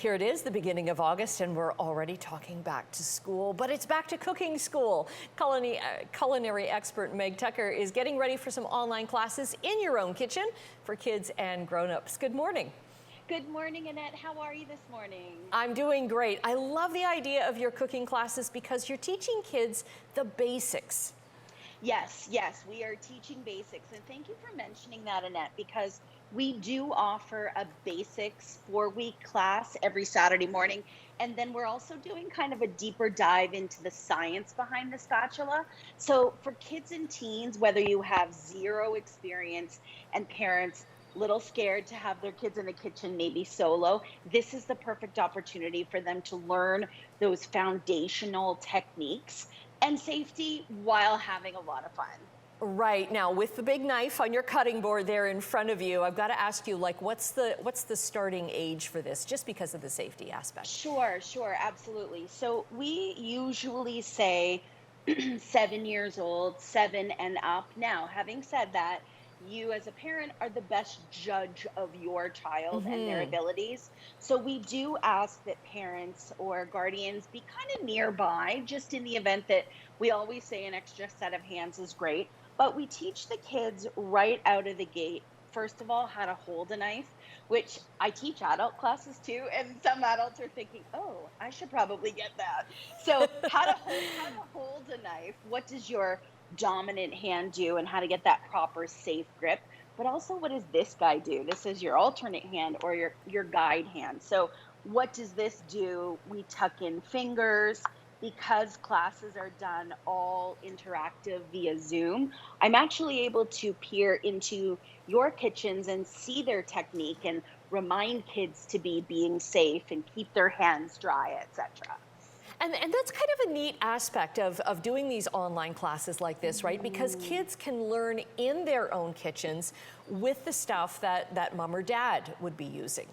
Here it is, the beginning of August, and we're already talking back to school, but it's back to cooking school. Culinary expert Meg Tucker is getting ready for some online classes in your own kitchen for kids and grown-ups. Good morning. Good morning, Annette. How are you this morning? I'm doing great. I love the idea of your cooking classes because you're teaching kids the basics. Yes, we are teaching basics. And thank you for mentioning that, Annette, because we do offer a basics 4-week class every Saturday morning. And then we're also doing kind of a deeper dive into the science behind the spatula. So for kids and teens, whether you have zero experience and parents little scared to have their kids in the kitchen, maybe solo, this is the perfect opportunity for them to learn those foundational techniques and safety while having a lot of fun. Right now, with the big knife on your cutting board there in front of you, I've got to ask you, like, what's the starting age for this, just because of the safety aspect? Sure, absolutely. So we usually say 7 years old, seven and up. Now, having said that, you as a parent are the best judge of your child and their abilities. So we do ask that parents or guardians be kind of nearby, just in the event that we always say an extra set of hands is great. But we teach the kids right out of the gate, first of all, how to hold a knife, which I teach adult classes too, and some adults are thinking, "Oh, I should probably get that." So, how to hold a knife, what does your dominant hand do, and how to get that proper safe grip, but also what does this guy do? This is your alternate hand or your guide hand. So, what does this do? We tuck in fingers. Because classes are done all interactive via Zoom, I'm actually able to peer into your kitchens and see their technique and remind kids to be being safe and keep their hands dry, etc. And that's kind of a neat aspect of doing these online classes like this, right? Because Mm. kids can learn in their own kitchens with the stuff that mom or dad would be using.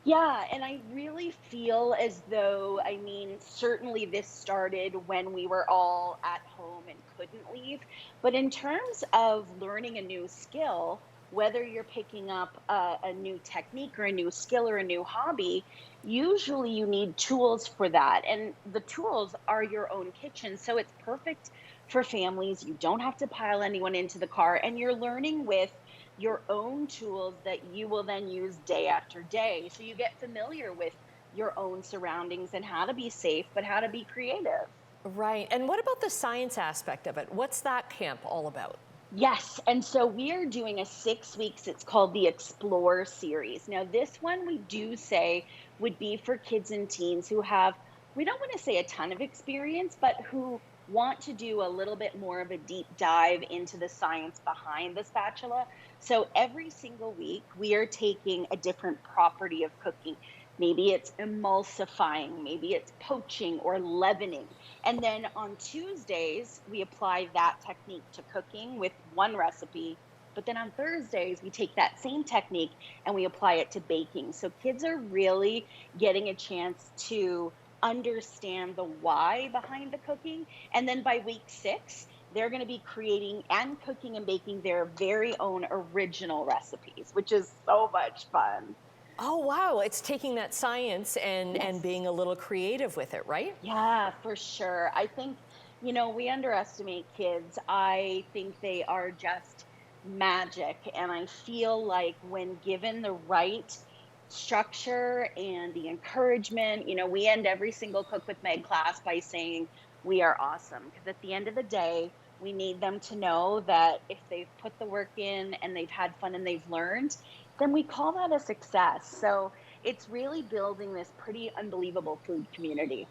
Yeah, and I really feel as though, I mean, certainly this started when we were all at home and couldn't leave. But in terms of learning a new skill, whether you're picking up a new technique or a new skill or a new hobby, usually you need tools for that. And the tools are your own kitchen. So it's perfect for families. You don't have to pile anyone into the car, and you're learning with your own tools that you will then use day after day. So you get familiar with your own surroundings and how to be safe, but how to be creative. Right. And what about the science aspect of it? What's that camp all about? Yes. And so we are doing a 6 weeks, it's called the Explore series. Now, this one we do say would be for kids and teens who have, we don't want to say a ton of experience, but who want to do a little bit more of a deep dive into the science behind the spatula. So every single week, we are taking a different property of cooking. Maybe it's emulsifying, maybe it's poaching or leavening. And then on Tuesdays, we apply that technique to cooking with one recipe. But then on Thursdays, we take that same technique and we apply it to baking. So kids are really getting a chance to understand the why behind the cooking. And then by week 6, they're going to be creating and cooking and baking their very own original recipes, which is so much fun. Oh, wow. It's taking that science and Yes. being a little creative with it, right? Yeah, for sure. I think, we underestimate kids. I think they are just magic. And I feel like when given the right structure and the encouragement, we end every single Cook with Meg class by saying, "We are awesome." Because at the end of the day, we need them to know that if they've put the work in and they've had fun and they've learned, then we call that a success. So it's really building this pretty unbelievable food community.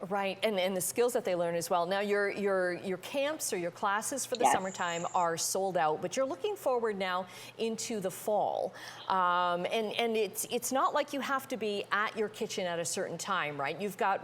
Right, and the skills that they learn as well. Now, your camps or your classes for the summertime Yes. are sold out, but you're looking forward now into the fall, and it's not like you have to be at your kitchen at a certain time, right? You've got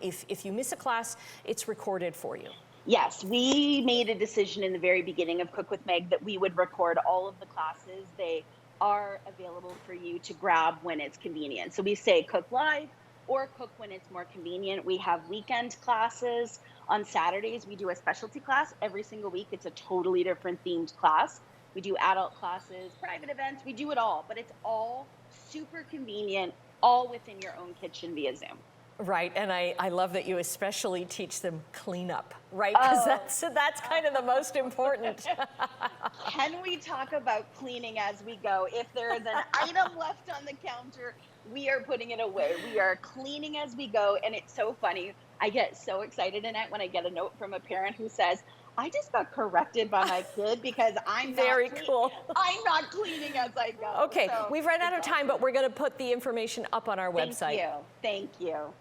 if you miss a class, it's recorded for you. Yes, we made a decision in the very beginning of Cook with Meg that we would record all of the classes. They are available for you to grab when it's convenient. So we say cook live or cook when it's more convenient. We have weekend classes. On Saturdays, we do a specialty class every single week. It's a totally different themed class. We do adult classes, private events, we do it all, but it's all super convenient all within your own kitchen via Zoom. Right, and I love that you especially teach them cleanup, right? Because that's kind of the most important. Can we talk about cleaning as we go? If there is an item left on the counter, we are putting it away. We are cleaning as we go, and it's so funny. I get so excited, Annette, when I get a note from a parent who says, I just got corrected by my kid because I'm Very not cool. I'm not cleaning as I go. Okay, So we've run out of it's time, awesome. but we're going to put the information up on our website. Thank you. Thank you.